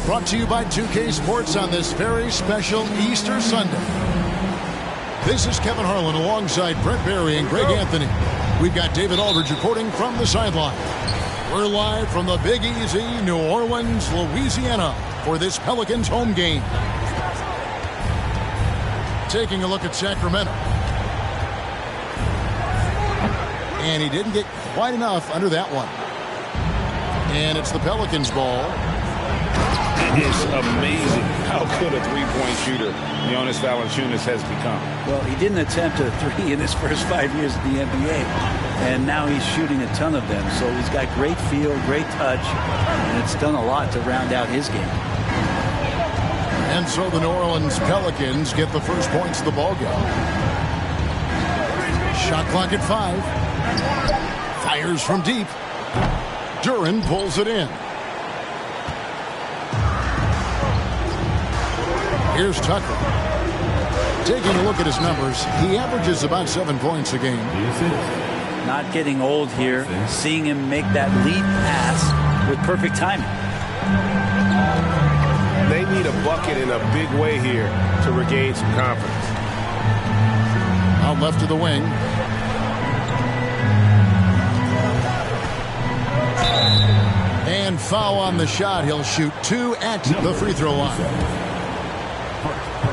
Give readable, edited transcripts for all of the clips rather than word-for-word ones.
Brought to you by 2K Sports on this very special Easter Sunday. This is Kevin Harlan alongside Brent Barry and Greg Anthony. We've got David Aldridge reporting from the sideline. We're live from the Big Easy, New Orleans, Louisiana, for this Pelicans home game. Taking a look at Sacramento. And he didn't get quite enough under that one. And it's the Pelicans ball. It is amazing how good a three-point shooter Jonas Valanciunas has become. Well, he didn't attempt a three in his first 5 years in the NBA, and now he's shooting a ton of them. So he's got great feel, great touch, and it's done a lot to round out his game. And so the New Orleans Pelicans get the first points of the ball game. Shot clock at 5. Fires from deep. Duren pulls it in. Here's Tucker. Taking a look at his numbers, he averages about 7 points a game. Not getting old here. Seeing him make that lead pass with perfect timing. They need a bucket in a big way here to regain some confidence. Out left to the wing. And foul on the shot. He'll shoot 2 at the free throw line.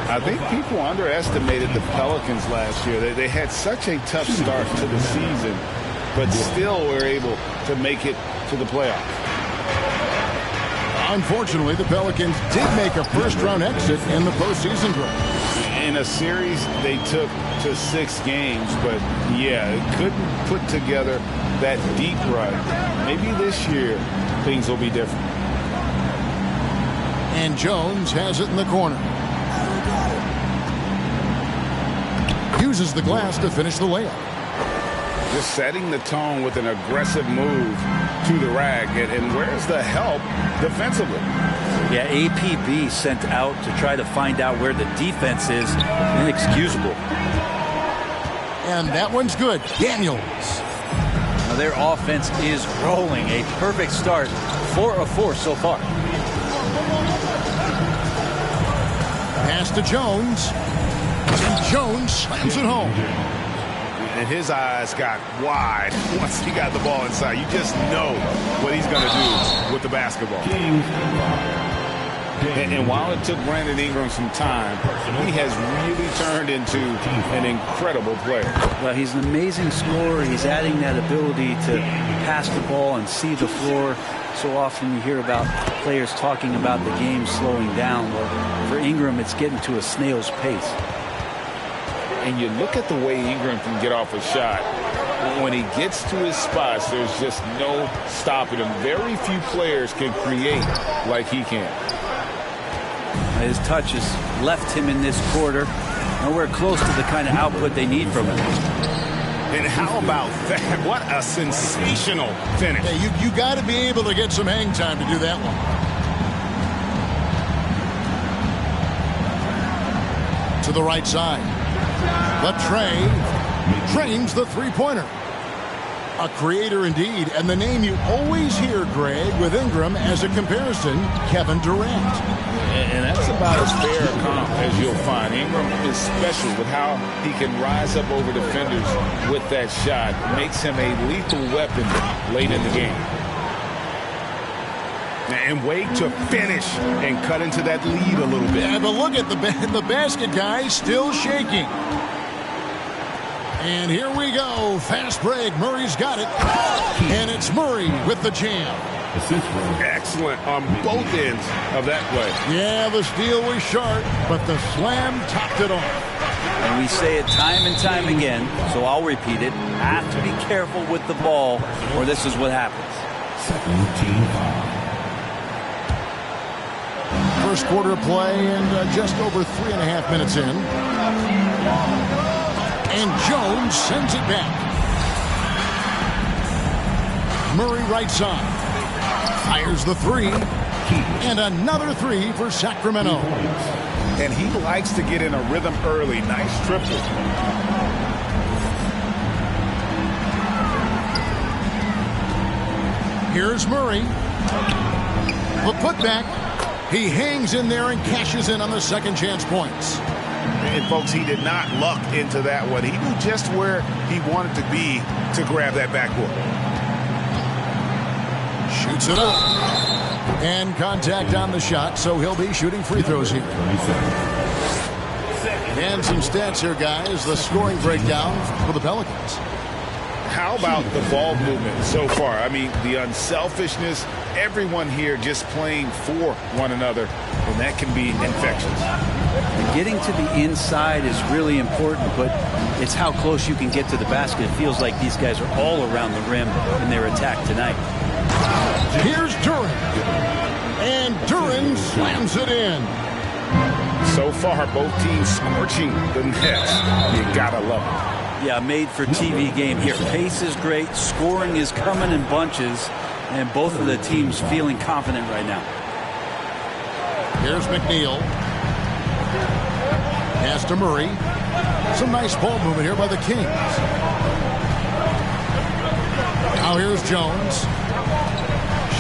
I think people underestimated the Pelicans last year. They had such a tough start to the season, but still were able to make it to the playoffs. Unfortunately, the Pelicans did make a first-round exit in the postseason draw. In a series they took to 6 games, but yeah, it couldn't put together that deep run. Maybe this year things will be different. And Jones has it in the corner. Uses the glass to finish the layup. Just setting the tone with an aggressive move to the rack. And where's the help defensively? Yeah, APB sent out to try to find out where the defense is. Inexcusable. And that one's good. Daniels. Now their offense is rolling. A perfect start. 4 of 4 so far. Pass to Jones. Jones slams it home. And his eyes got wide once he got the ball inside. You just know what he's going to do with the basketball. And while it took Brandon Ingram some time, he has really turned into an incredible player. Well, he's an amazing scorer. He's adding that ability to pass the ball and see the floor. So often you hear about players talking about the game slowing down. Well, for Ingram, it's getting to a snail's pace. And you look at the way Ingram can get off a shot. When he gets to his spots, there's just no stopping him. Very few players can create like he can. His touch has left him in this quarter. Nowhere close to the kind of output they need from him. And how about that? What a sensational finish. Yeah, you got to be able to get some hang time to do that one. To the right side. Latrey trains the three-pointer. A creator indeed, and the name you always hear, Greg, with Ingram as a comparison, Kevin Durant. And that's about as fair a comp as you'll find. Ingram is special with how he can rise up over defenders with that shot. Makes him a lethal weapon late in the game. And wait to finish and cut into that lead a little bit. Yeah, but look at the basket guy still shaking. And here we go. Fast break. Murray's got it. And it's Murray with the jam. Excellent on both ends of that play. Yeah, the steal was sharp, but the slam topped it off. And we say it time and time again, so I'll repeat it. Have to be careful with the ball, or this is what happens. First quarter of play and just over 3.5 minutes in. And Jones sends it back. Murray right side. Fires the three. And another three for Sacramento. And he likes to get in a rhythm early. Nice triple. Here's Murray. The putback. He hangs in there and cashes in on the second chance points. And folks, he did not luck into that one. He knew just where he wanted to be to grab that backboard. Shoots it up. And contact on the shot, so he'll be shooting free throws here. And some stats here, guys. The scoring breakdown for the Pelicans. How about the ball movement so far? I mean, the unselfishness, everyone here just playing for one another, and that can be infectious. Getting to the inside is really important, but it's how close you can get to the basket. It feels like these guys are all around the rim in their attack tonight. Here's Duren. And Duren slams it in. So far, both teams scorching the nets. You gotta love it. Yeah, made for TV game here. Pace is great. Scoring is coming in bunches. And both of the teams feeling confident right now. Here's McNeil. Pass to Murray. Some nice ball movement here by the Kings. Now here's Jones.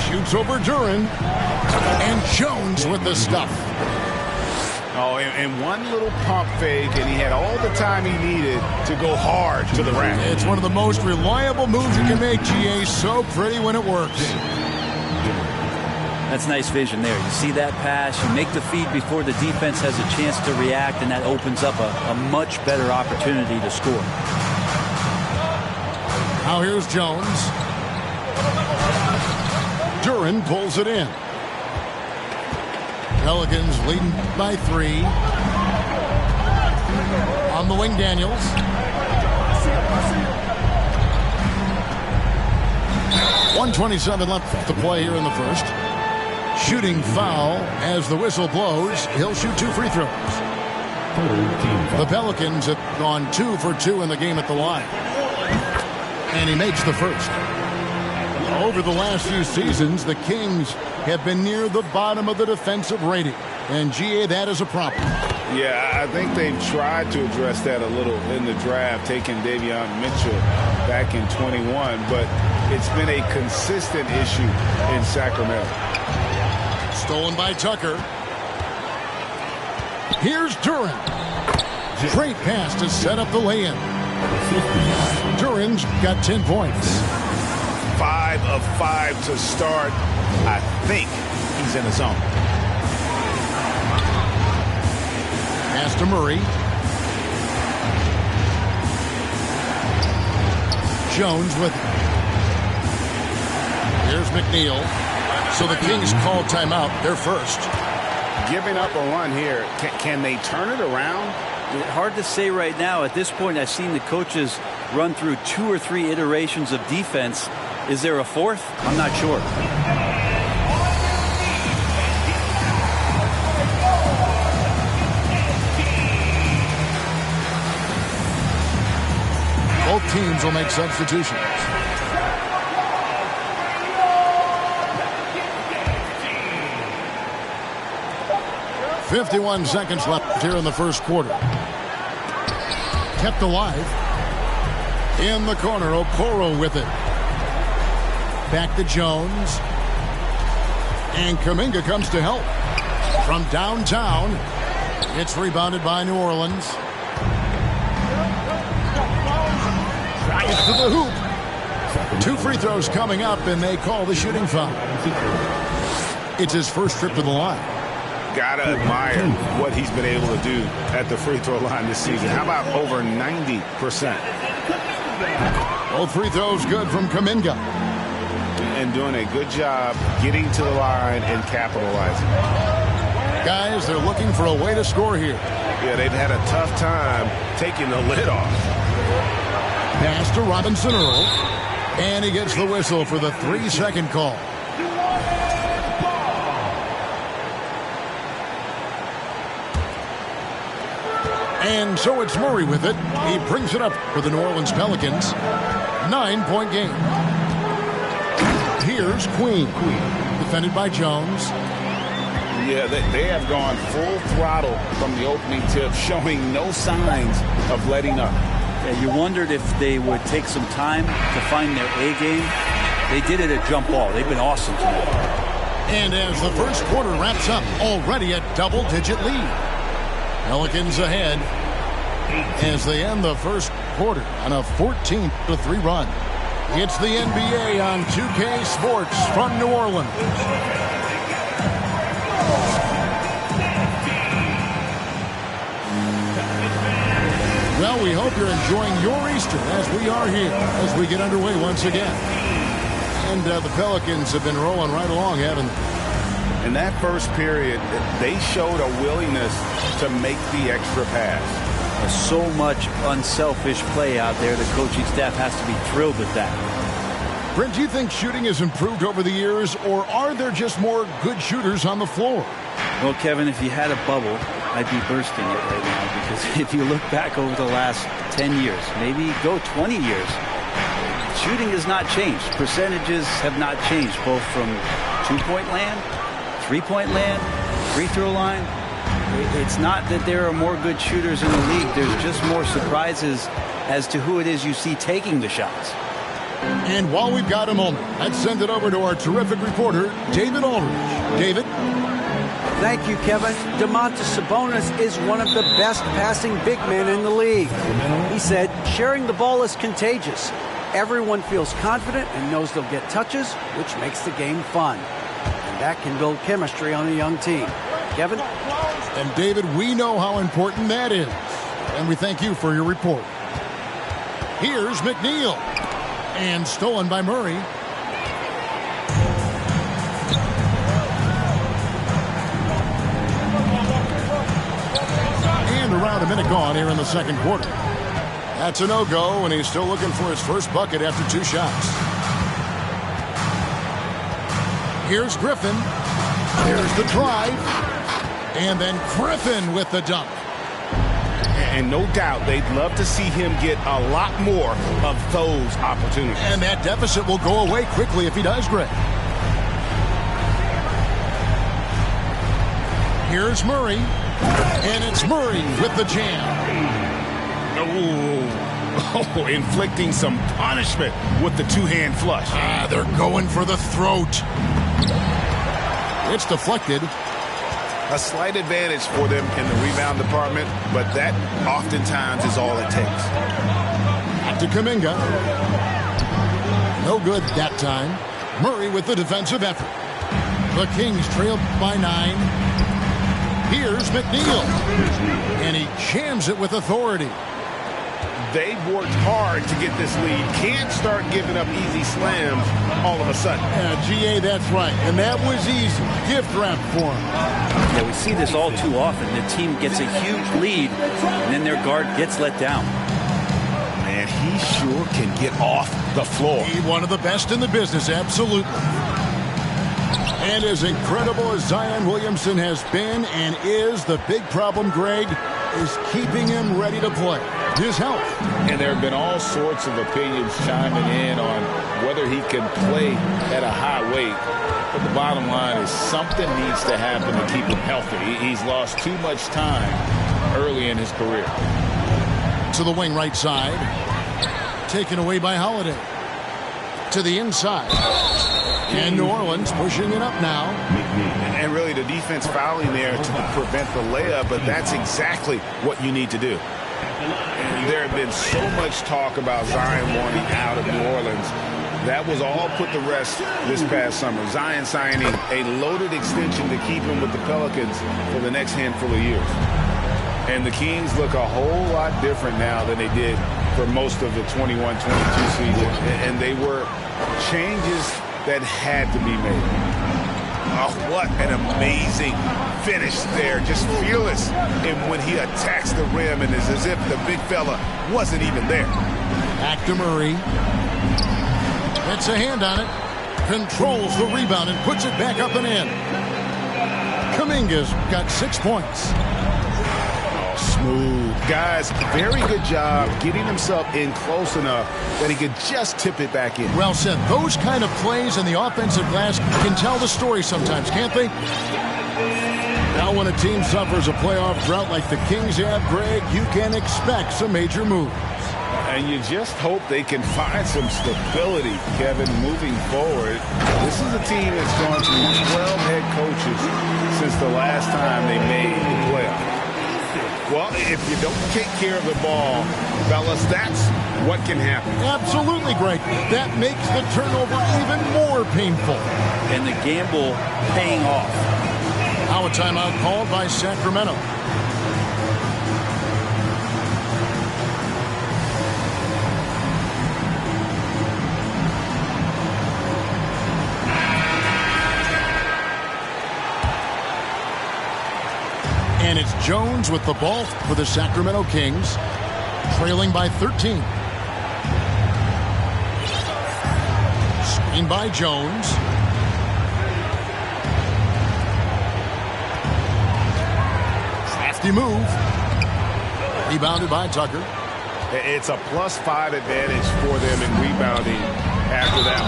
Shoots over Duren. And Jones with the stuff. Oh, and one little pump fake, and he had all the time he needed to go hard to the rack. It's one of the most reliable moves you can make, GA. So pretty when it works. That's nice vision there. You see that pass, you make the feed before the defense has a chance to react, and that opens up a much better opportunity to score. Now here's Jones. Duren pulls it in. Pelicans leading by 3. On the wing, Daniels. .127 left to play here in the first. Shooting foul as the whistle blows. He'll shoot 2 free throws. The Pelicans have gone 2 for 2 in the game at the line. And he makes the first. Over the last few seasons, the Kings have been near the bottom of the defensive rating. And, GA, that is a problem. Yeah, I think they've tried to address that a little in the draft, taking Davion Mitchell back in 21. But it's been a consistent issue in Sacramento. Stolen by Tucker. Here's Duren. Great pass to set up the lay-in. Duren's got 10 points. 5 of 5 to start. I think he's in the zone. Pass to Murray. Jones with it. Here's McNeil. So the Kings call timeout. They're first. Giving up a run here. Can they turn it around? Hard to say right now. At this point, I've seen the coaches run through 2 or 3 iterations of defense. Is there a fourth? I'm not sure. Both teams will make substitutions. .51 seconds left here in the first quarter. Kept alive. In the corner, Okoro with it. Back to Jones. And Kuminga comes to help. From downtown, it's rebounded by New Orleans. Drives to the hoop. 2 free throws coming up, and they call the shooting foul. It's his first trip to the line. Gotta admire what he's been able to do at the free throw line this season. How about over 90%? Both free throws good from Kuminga. And doing a good job getting to the line and capitalizing. Guys, they're looking for a way to score here. Yeah, they've had a tough time taking the lid off. Pass to Robinson Earl. And he gets the whistle for the 3-second call. And so it's Murray with it. He brings it up for the New Orleans Pelicans. 9-point game. Here's Queen. The defended by Jones. Yeah, they have gone full throttle from the opening tip, showing no signs of letting up. Yeah, you wondered if they would take some time to find their A game. They did it at jump ball. They've been awesome tonight. And as the first quarter wraps up, already a double-digit lead. Pelicans ahead as they end the first quarter on a 14-3 run. It's the NBA on 2K Sports from New Orleans. Well, we hope you're enjoying your Easter as we are here as we get underway once again. And the Pelicans have been rolling right along, haven't they? In that first period, they showed a willingness to make the extra pass. There's so much unselfish play out there. The coaching staff has to be thrilled with that. Brent, do you think shooting has improved over the years, or are there just more good shooters on the floor? Well, Kevin, if you had a bubble, I'd be bursting it right now, because if you look back over the last 10 years, maybe go 20 years, shooting has not changed. Percentages have not changed, both from two-point land, three-point land, free throw line. It's not that there are more good shooters in the league. There's just more surprises as to who it is you see taking the shots. And while we've got a moment, let's send it over to our terrific reporter, David Aldridge. David? Thank you, Kevin. Domantas Sabonis is one of the best passing big men in the league. He said, sharing the ball is contagious. Everyone feels confident and knows they'll get touches, which makes the game fun. And that can build chemistry on a young team. Kevin? And David, we know how important that is. And we thank you for your report. Here's McNeil. And stolen by Murray. And around a minute gone here in the second quarter. That's a no-go, and he's still looking for his first bucket after 2 shots. Here's Griffin. Here's the drive. And then Griffin with the dunk. And no doubt they'd love to see him get a lot more of those opportunities. And that deficit will go away quickly if he does, Greg. Here's Murray. And it's Murray with the jam. Oh, inflicting some punishment with the two-hand flush. They're going for the throat. It's deflected. A slight advantage for them in the rebound department, but that oftentimes is all it takes. Back to Kuminga. No good that time. Murray with the defensive effort. The Kings trail by 9. Here's McNeil. And he jams it with authority. They've worked hard to get this lead. Can't start giving up easy slams all of a sudden. Yeah, GA, that's right. And that was easy. Gift wrap for him. Yeah, we see this all too often. The team gets a huge lead, and then their guard gets let down. Man, he sure can get off the floor. He's one of the best in the business, absolutely. And as incredible as Zion Williamson has been and is, the big problem, Greg, is keeping him ready to play. His health. And there have been all sorts of opinions chiming in on whether he can play at a high weight. But the bottom line is something needs to happen to keep him healthy. He's lost too much time early in his career. To the wing right side. Taken away by Holiday. To the inside. And New Orleans pushing it up now. And really the defense fouling there to prevent the layup, but that's exactly what you need to do. And there had been so much talk about Zion wanting out of New Orleans. That was all put to rest this past summer. Zion signing a loaded extension to keep him with the Pelicans for the next handful of years. And the Kings look a whole lot different now than they did for most of the 21-22 season. And they were changes that had to be made. Oh, what an amazing finish there. Just fearless when he attacks the rim, and it's as if the big fella wasn't even there. Back to Murray. Gets a hand on it. Controls the rebound and puts it back up and in. Kuminga's got 6 points. Smooth. Guys, very good job getting himself in close enough that he could just tip it back in. Well said. Those kind of plays in the offensive glass can tell the story sometimes, can't they? Now when a team suffers a playoff drought like the Kings have, Greg, you can expect some major moves. And you just hope they can find some stability, Kevin, moving forward. This is a team that's gone through 12 head coaches since the last time they made the playoffs. Well, if you don't take care of the ball, fellas, that's what can happen. Absolutely, Greg. That makes the turnover even more painful. And the gamble paying off. Now a timeout called by Sacramento. And it's Jones with the ball for the Sacramento Kings, trailing by 13. Screen by Jones. Crafty move. Rebounded by Tucker. It's a +5 advantage for them in rebounding after that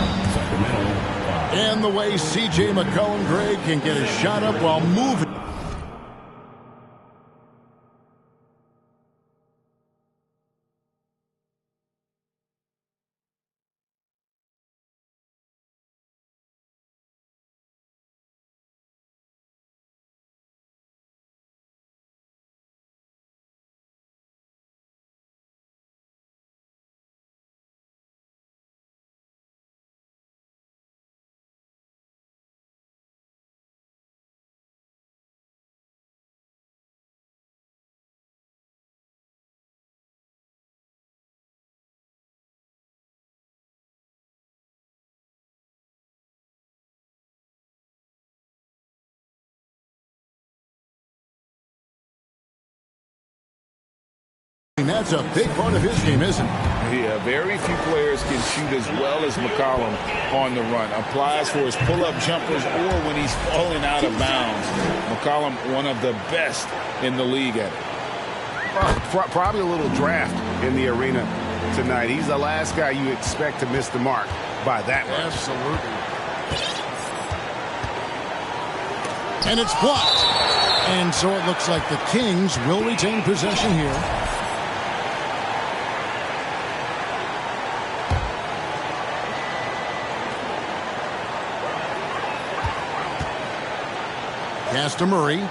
one. And the way C.J. McCollum, Greg, can get his shot up while moving. That's a big part of his game, isn't it? Yeah, very few players can shoot as well as McCollum on the run. Applies for his pull-up jumpers or when he's falling out of bounds. McCollum, one of the best in the league at it. Probably a little draft in the arena tonight. He's the last guy you expect to miss the mark by that much. Absolutely. And it's blocked. And so it looks like the Kings will retain possession here. Pass to Murray.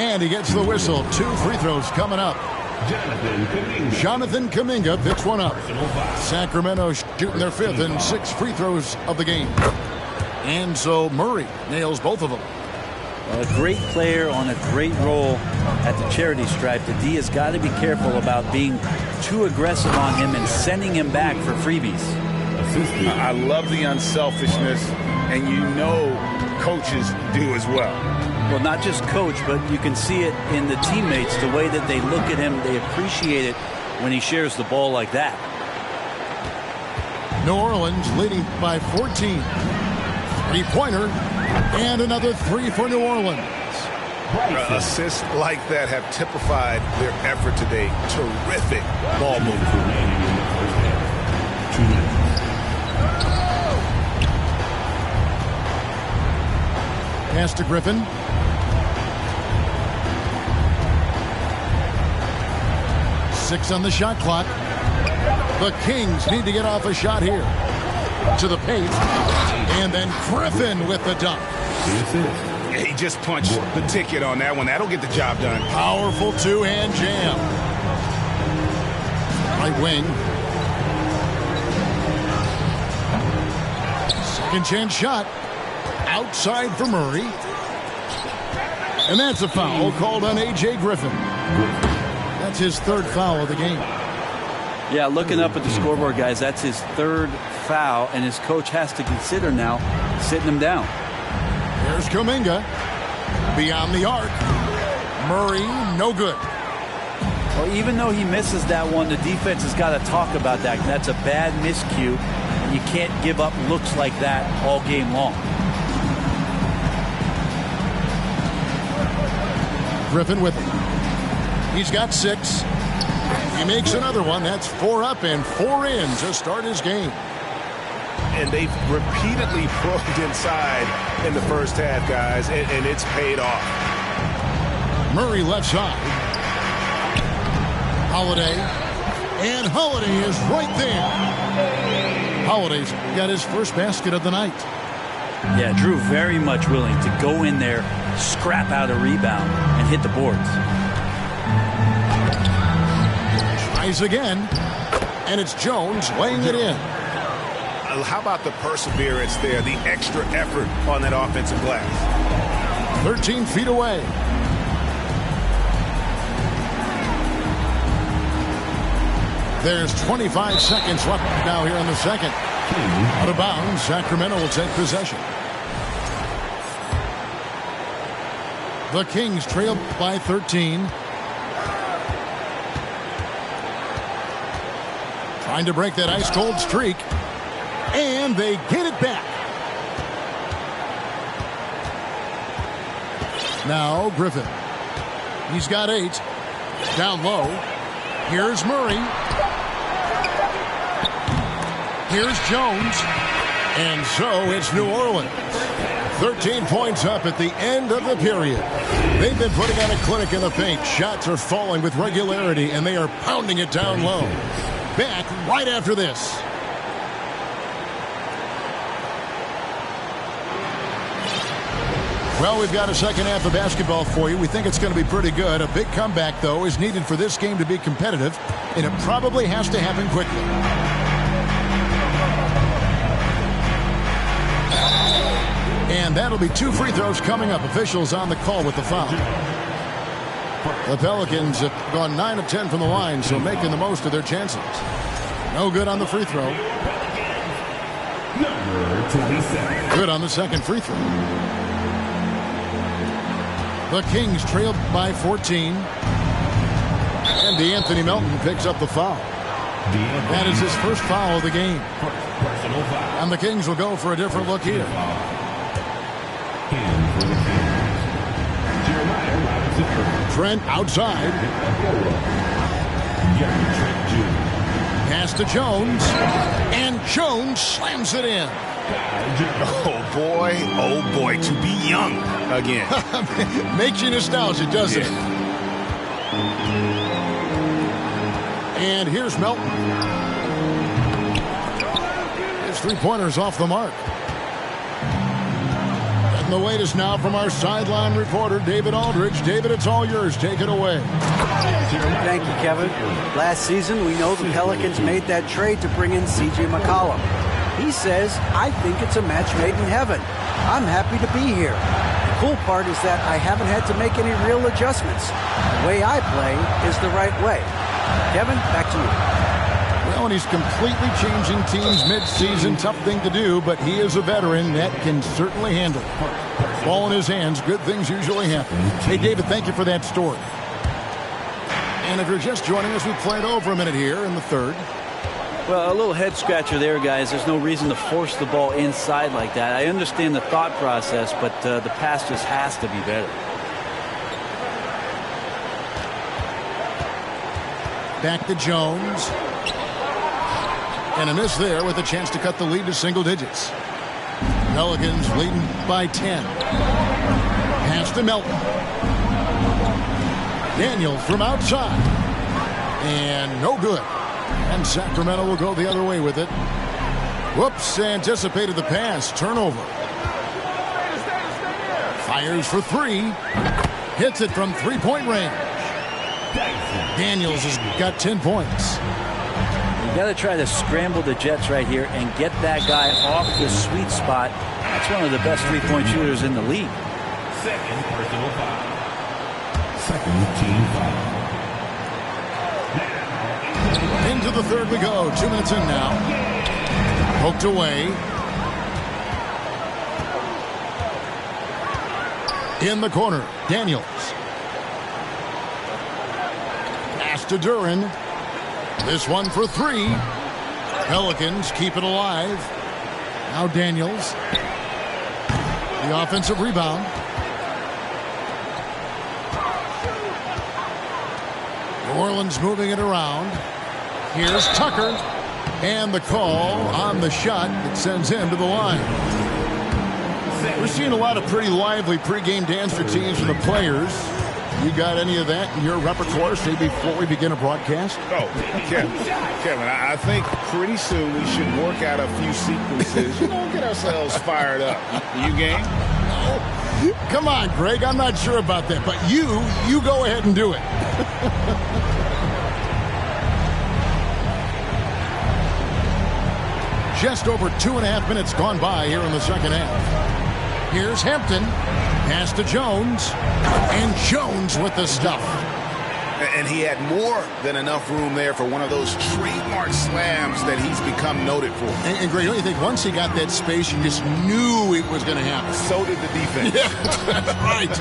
And he gets the whistle. 2 free throws coming up. Jonathan Kuminga picks one up. Sacramento shooting their 5th and 6th free throws of the game. And so Murray nails both of them. A great player on a great role at the charity stripe. The D has got to be careful about being too aggressive on him and sending him back for freebies. I love the unselfishness, and you know coaches do as well. Well, not just coach, but you can see it in the teammates, the way that they look at him. They appreciate it when he shares the ball like that. New Orleans leading by 14. Three-pointer, and another 3 for New Orleans. Assists like that have typified their effort today. Terrific ball movement. Pass to Griffin. Six on the shot clock. The Kings need to get off a shot here. To the paint. And then Griffin with the dunk. He just punched the ticket on that one. That'll get the job done. Powerful two-hand jam. Right wing. Second chance shot. Outside for Murray. And that's a foul called on A.J. Griffin. That's his 3rd foul of the game. Yeah, looking up at the scoreboard, guys, that's his 3rd foul, and his coach has to consider now sitting him down. There's Kuminga. Beyond the arc. Murray, no good. Well, even though he misses that one, the defense has got to talk about that. That's a bad miscue, and you can't give up looks like that all game long. Griffin with it. He's got 6. He makes another one. That's 4 up and 4 in to start his game. And they've repeatedly probed inside in the first half, guys, and it's paid off. Murray left side. Holiday. And Holiday is right there. Holiday's got his first basket of the night. Yeah, Drew very much willing to go in there, scrap out a rebound, and hit the boards. Tries again, and it's Jones laying it in. How about the perseverance there, the extra effort on that offensive glass? 13 feet away. There's 25 seconds left now here in the second. Out of bounds, Sacramento will take possession. The Kings trail by 13. Trying to break that ice-cold streak. And they get it back. Now Griffin. He's got 8. Down low. Here's Murray. Here's Jones. And so it's New Orleans. 13 points up at the end of the period. They've been putting on a clinic in the paint. Shots are falling with regularity, and they are pounding it down low. Back right after this. Well, we've got a second half of basketball for you. We think it's going to be pretty good. A big comeback, though, is needed for this game to be competitive, and it probably has to happen quickly. And that'll be 2 free throws coming up. Officials on the call with the foul. The Pelicans have gone 9 of 10 from the line, so making the most of their chances. No good on the free throw. Good on the second free throw. The Kings trailed by 14. And DeAnthony Melton picks up the foul. That is his first foul of the game. And the Kings will go for a different look here. Trent outside. Pass to Jones. And Jones slams it in. Oh boy, to be young again. Makes you nostalgic, doesn't it? And here's Melton. His three-pointer's off the mark. And the wait is now from our sideline reporter, David Aldridge. David, it's all yours. Take it away. Thank you, Kevin. Last season, we know the Pelicans made that trade to bring in C.J. McCollum. He says, I think it's a match made in heaven. I'm happy to be here. The cool part is that I haven't had to make any real adjustments. The way I play is the right way. Kevin, back to you. Well, and he's completely changing teams mid-season. Tough thing to do, but he is a veteran that can certainly handle it. Ball in his hands, good things usually happen. Hey, David, thank you for that story. And if you're just joining us, we played over a minute here in the third. Well, a little head scratcher there, guys. There's no reason to force the ball inside like that. I understand the thought process, but the pass just has to be better. Back to Jones. And a miss there with a chance to cut the lead to single digits. Pelicans leading by 10. Pass to Melton. Daniels from outside. And no good. And Sacramento will go the other way with it. Whoops, anticipated the pass. Turnover. Fires for 3. Hits it from three-point range. Daniels has got 10 points. You got to try to scramble the Jets right here and get that guy off the sweet spot. That's one of the best three-point shooters in the league. Second personal foul. Second team foul. Into the third we go. 2 minutes in now. Poked away. In the corner, Daniels. Pass to Duren. This one for 3. Pelicans keep it alive. Now Daniels. The offensive rebound. New Orleans moving it around. Here's Tucker. And the call on the shot that sends him to the line. We're seeing a lot of pretty lively pregame dance routines from the players. You got any of that in your repertoire, say, before we begin a broadcast? Oh, Kevin, I think pretty soon we should work out a few sequences. Get ourselves fired up. You game? No. Come on, Greg. I'm not sure about that. But you go ahead and do it. Just over 2.5 minutes gone by here in the second half. Here's Hampton. Pass to Jones. And Jones with the stuff. And he had more than enough room there for one of those trademark slams that he's become noted for. And Greg, don't you think once he got that space, you just knew it was going to happen? So did the defense. Yeah, that's right.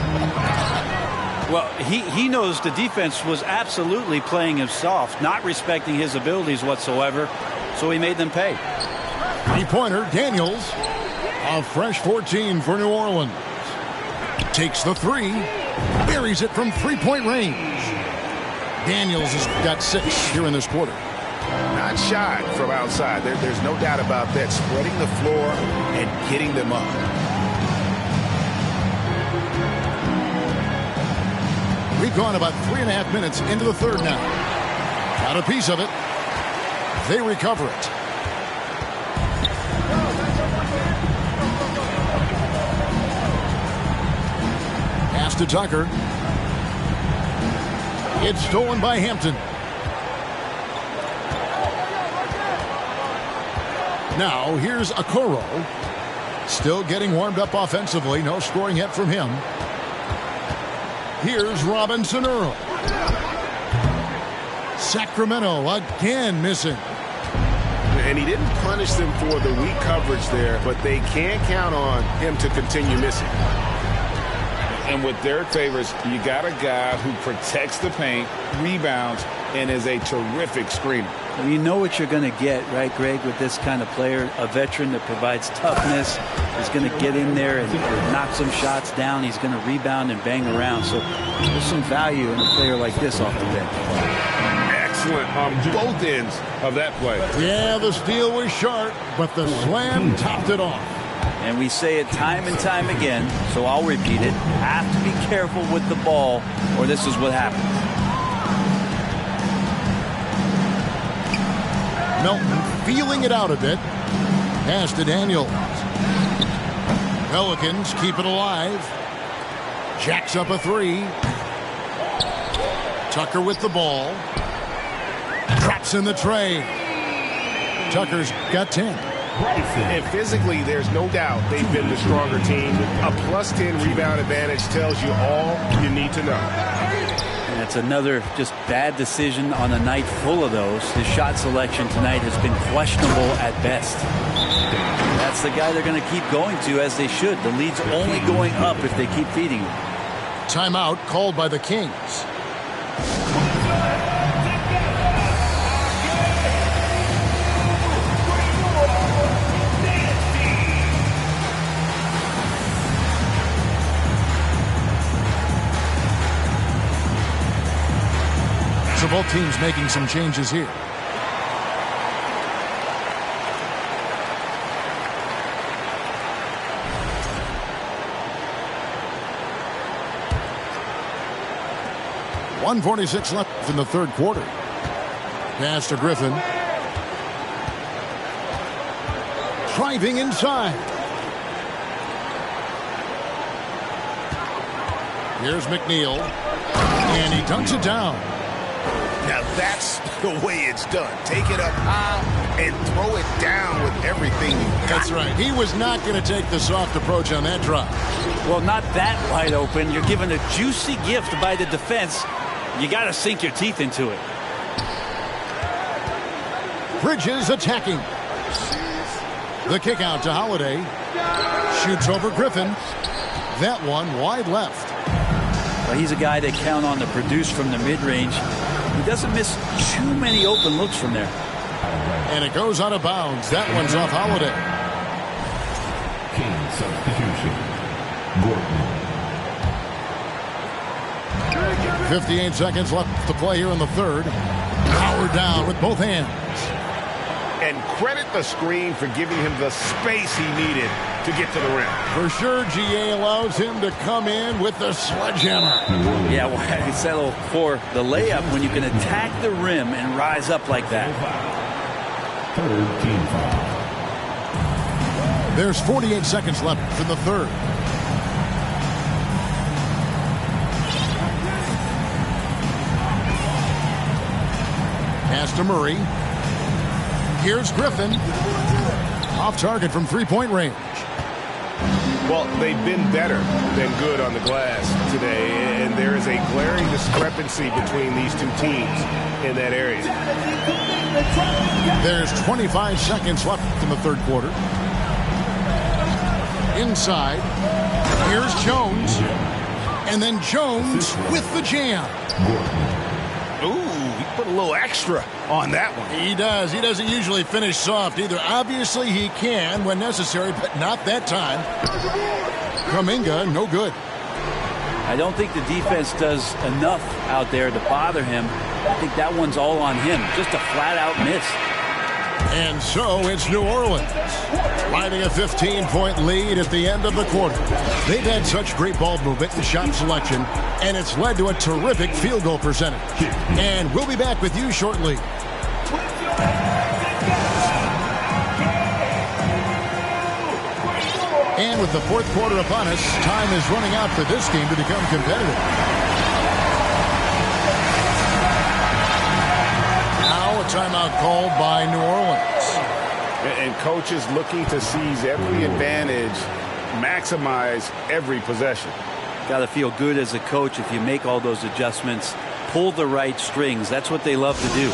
Well, he knows the defense was absolutely playing him soft, not respecting his abilities whatsoever, so he made them pay. Three-pointer, Daniels. A fresh 14 for New Orleans. Takes the three. Buries it from three-point range. Daniels has got 6 here in this quarter. Not shy from outside. There's no doubt about that. Spreading the floor and getting them up. We've gone about 3.5 minutes into the third now. Got a piece of it. They recover it. Pass to Tucker. It's stolen by Hampton. Now here's Okoro. Still getting warmed up offensively. No scoring yet from him. Here's Robinson Earl. Sacramento again missing. And he didn't punish them for the weak coverage there, but they can't count on him to continue missing. And with Derek Favors, you got a guy who protects the paint, rebounds, and is a terrific screener. Well, you know what you're going to get, right, Greg, with this kind of player, a veteran that provides toughness, is going to get in there and knock some shots down. He's going to rebound and bang around. So there's some value in a player like this off the bench. Excellent on both ends of that play. Yeah, the steal was sharp, but the slam topped it off. And we say it time and time again, so I'll repeat it. Have to be careful with the ball, or this is what happens. Melton feeling it out a bit. Pass to Daniels. Pelicans keep it alive. Jacks up a three. Tucker with the ball. Drops in the tray. Tucker's got 10. And physically, there's no doubt they've been the stronger team. A +10 rebound advantage tells you all you need to know. And it's another just bad decision on a night full of those. His shot selection tonight has been questionable at best. That's the guy they're going to keep going to, as they should. The lead's only going up if they keep feeding him. Timeout called by the Kings. So both teams making some changes here. .146 left in the third quarter. Pass to Griffin. Driving inside. Here's McNeil. And he dunks it down. Now that's the way it's done. Take it up high and throw it down with everything you got. That's right. He was not going to take the soft approach on that drive. Well, not that wide open. You're given a juicy gift by the defense. You got to sink your teeth into it. Bridges attacking. The kick out to Holiday. Shoots over Griffin. That one wide left. Well, he's a guy they count on to produce from the mid-range. He doesn't miss too many open looks from there. And it goes out of bounds. That one's off Holiday. King substitution. Gordon. 58 seconds left to play here in the third. Howard down with both hands. And credit the screen for giving him the space he needed to get to the rim. For sure, GA allows him to come in with the sledgehammer. Yeah, why you settle for the layup when you can attack the rim and rise up like that? Third team foul. There's 48 seconds left in the third. Pass to Murray. Here's Griffin. Off target from three-point range. Well, they've been better than good on the glass today, and there is a glaring discrepancy between these two teams in that area. There's 25 seconds left in the third quarter. Inside. Here's Jones. And then Jones with the jam. Ooh, he put a little extra on that one. He does. He doesn't usually finish soft either. Obviously, he can when necessary, but not that time. Kuminga, no good. I don't think the defense does enough out there to bother him. I think that one's all on him. Just a flat-out miss. And so it's New Orleans, riding a 15-point lead at the end of the quarter. They've had such great ball movement and shot selection, and it's led to a terrific field goal percentage. And we'll be back with you shortly. And with the fourth quarter upon us, time is running out for this game to become competitive. Now a timeout called by New Orleans. And coaches looking to seize every advantage, maximize every possession. Got to feel good as a coach if you make all those adjustments, pull the right strings. That's what they love to do.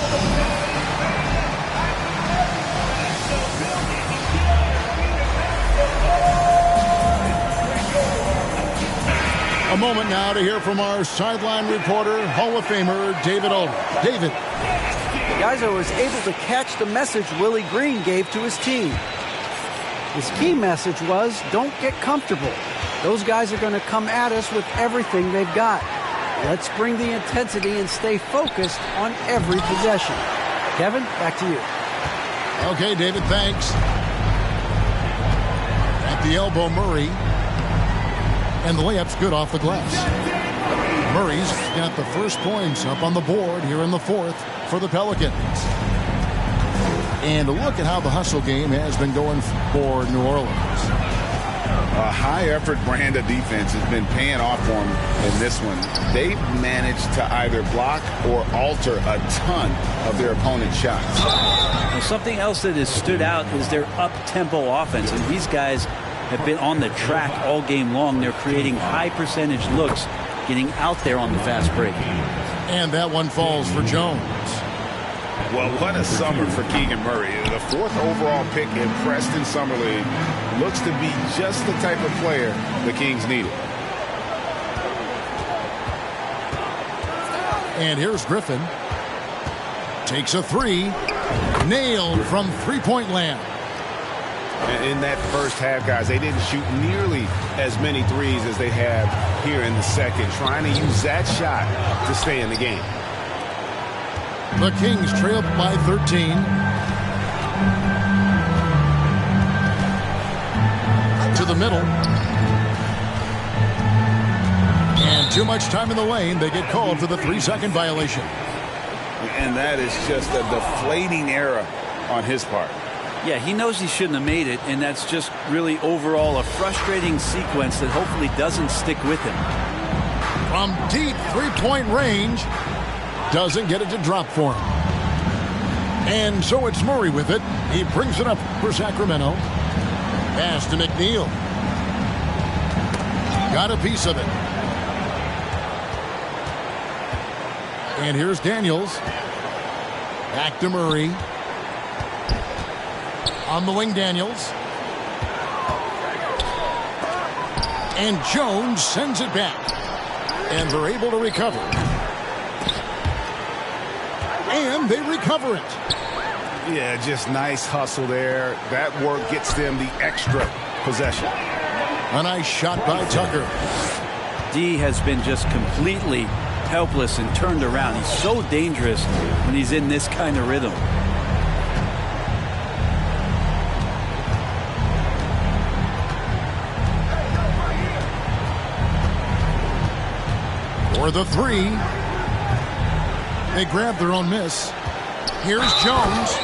A moment now to hear from our sideline reporter, Hall of Famer David Aldridge. David. Guys, I was able to catch the message Willie Green gave to his team. His key message was, don't get comfortable. Those guys are going to come at us with everything they've got. Let's bring the intensity and stay focused on every possession. Kevin, back to you. Okay, David, thanks. At the elbow, Murray. And the layup's good off the glass. Murray's got the first points up on the board here in the fourth for the Pelicans. And look at how the hustle game has been going for New Orleans. A high-effort brand of defense has been paying off for them in this one. They've managed to either block or alter a ton of their opponent's shots. Now, something else that has stood out is their up-tempo offense. And these guys have been on the track all game long. They're creating high-percentage looks, getting out there on the fast break. And that one falls for Jones. Well, what a summer for Keegan Murray. The fourth overall pick in Preston Summer League looks to be just the type of player the Kings needed. And here's Griffin. Takes a three. Nailed from three-point land. In that first half, guys, they didn't shoot nearly as many threes as they have here in the second, trying to use that shot to stay in the game. The Kings trail by 13. To the middle. And too much time in the lane. They get called for the 3-second violation. And that is just a deflating error on his part. Yeah, he knows he shouldn't have made it, and that's just really overall a frustrating sequence that hopefully doesn't stick with him. From deep three-point range, doesn't get it to drop for him. And so it's Murray with it. He brings it up for Sacramento. Pass to McNeil. Got a piece of it. And here's Daniels. Back to Murray. On the wing, Daniels. And Jones sends it back. And they're able to recover. And they recover it. Yeah, just nice hustle there. That work gets them the extra possession. A nice shot by Tucker. D has been just completely helpless and turned around. He's so dangerous when he's in this kind of rhythm. For the three. They grab their own miss. Here's Jones.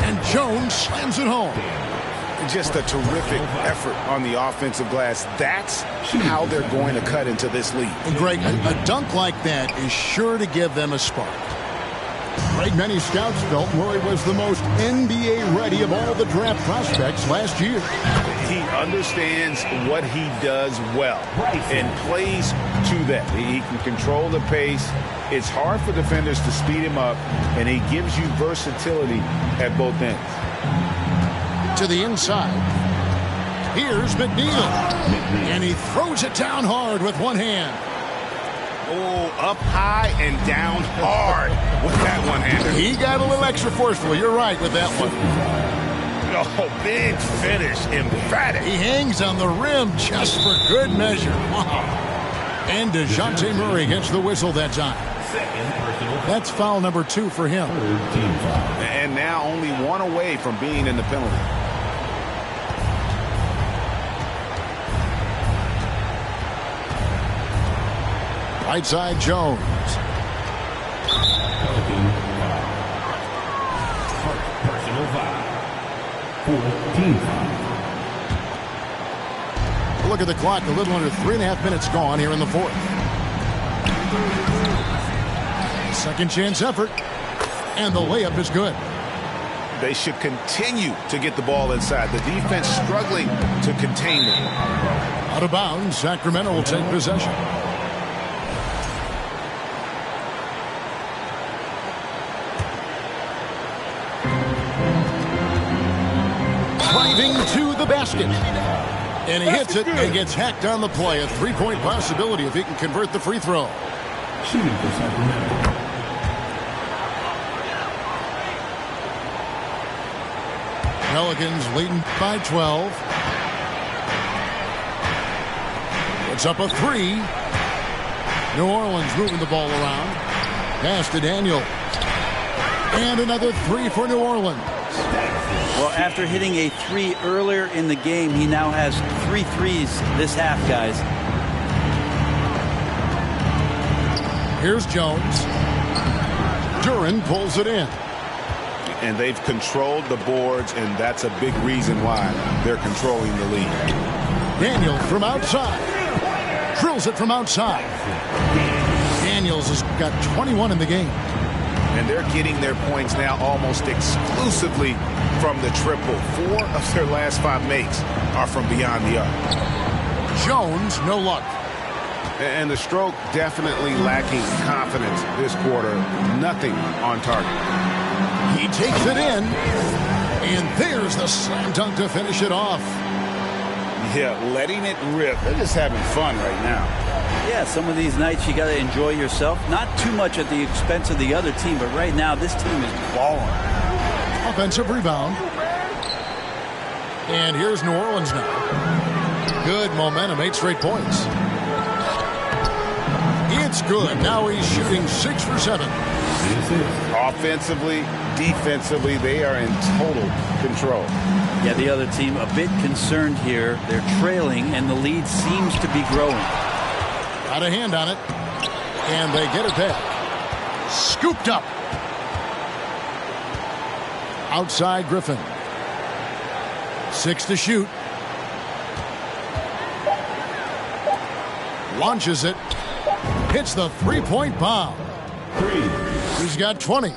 And Jones slams it home. Just a terrific effort on the offensive glass. That's how they're going to cut into this lead. And Greg, a dunk like that is sure to give them a spark. Greg, many scouts felt Murray was the most NBA ready of all the draft prospects last year. He understands what he does well and plays to that. He can control the pace. It's hard for defenders to speed him up, and he gives you versatility at both ends. To the inside. Here's McNeil. And he throws it down hard with one hand. Oh, up high and down hard with that one-hander. He got a little extra forceful. You're right with that one. Oh, big finish. Emphatic. He hangs on the rim just for good measure. And DeJounte Murray gets the whistle that time. That's foul number 2 for him. And now only one away from being in the penalty. Right side Jones. Personal foul. 14 foul. Look at the clock. A little under 3.5 minutes gone here in the fourth. Second chance effort. And the layup is good. They should continue to get the ball inside. The defense struggling to contain them. Out of bounds. Sacramento will take possession. Driving to the basket. And he hits it and gets hacked on the play. A three-point possibility if he can convert the free throw. Shooting for Sacramento. Pelicans leading by 12. It's up a 3. New Orleans moving the ball around. Pass to Daniel. And another 3 for New Orleans. Well, after hitting a 3 earlier in the game, he now has 3 threes this half, guys. Here's Jones. Duren pulls it in. And they've controlled the boards, and that's a big reason why they're controlling the lead. Daniel from outside. Drills it from outside. Daniels has got 21 in the game. And they're getting their points now almost exclusively from the triple. 4 of their last 5 makes are from beyond the arc. Jones, no luck. And the stroke definitely lacking confidence this quarter. Nothing on target. He takes it in. And there's the slam dunk to finish it off. Yeah, letting it rip. They're just having fun right now. Yeah, some of these nights you got to enjoy yourself. Not too much at the expense of the other team, but right now this team is balling. Offensive rebound. And here's New Orleans now. Good momentum, 8 straight points. It's good. Now he's shooting 6 for 7. Offensively, defensively, they are in total control. Yeah, the other team a bit concerned here. They're trailing, and the lead seems to be growing. Got a hand on it. And they get it back. Scooped up. Outside Griffin. 6 to shoot. Launches it. Hits the three-point bomb. He's got 20.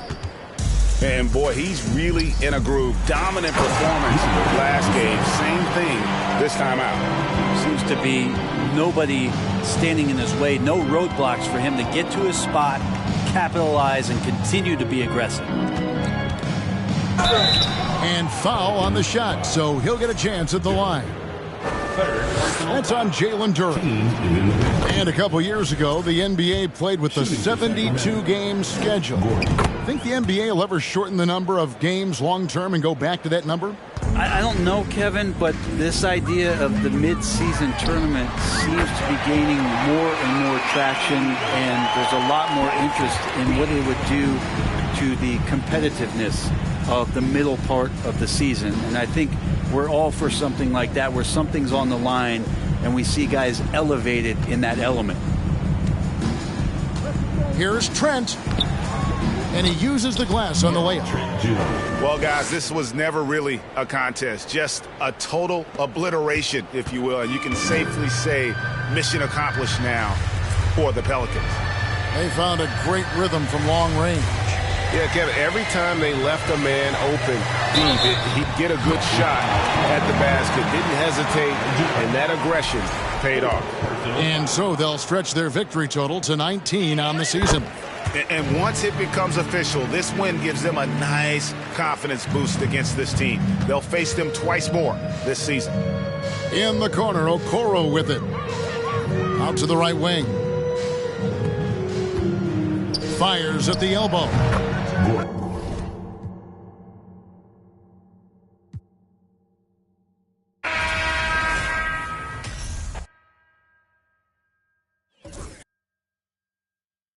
And boy, he's really in a groove. Dominant performance last game. Same thing this time out. Seems to be nobody standing in his way. No roadblocks for him to get to his spot, capitalize, and continue to be aggressive. And foul on the shot, so he'll get a chance at the line. That's on Jalen Duren. And a couple years ago, the NBA played with a 72-game schedule. Think the NBA will ever shorten the number of games long-term and go back to that number? I don't know, Kevin, but this idea of the mid-season tournament seems to be gaining more and more traction, and there's a lot more interest in what it would do to the competitiveness of the middle part of the season. And I think we're all for something like that, where something's on the line and we see guys elevated in that element. Here's Trent. And he uses the glass on the layup. Well, guys, this was never really a contest, just a total obliteration, if you will. And you can safely say mission accomplished now for the Pelicans. They found a great rhythm from long range. Yeah, Kevin, every time they left a man open deep, he'd get a good shot at the basket. Didn't hesitate, and that aggression paid off. And so they'll stretch their victory total to 19 on the season. And once it becomes official, this win gives them a nice confidence boost against this team. They'll face them twice more this season. In the corner, Okoro with it. Out to the right wing. Fires at the elbow.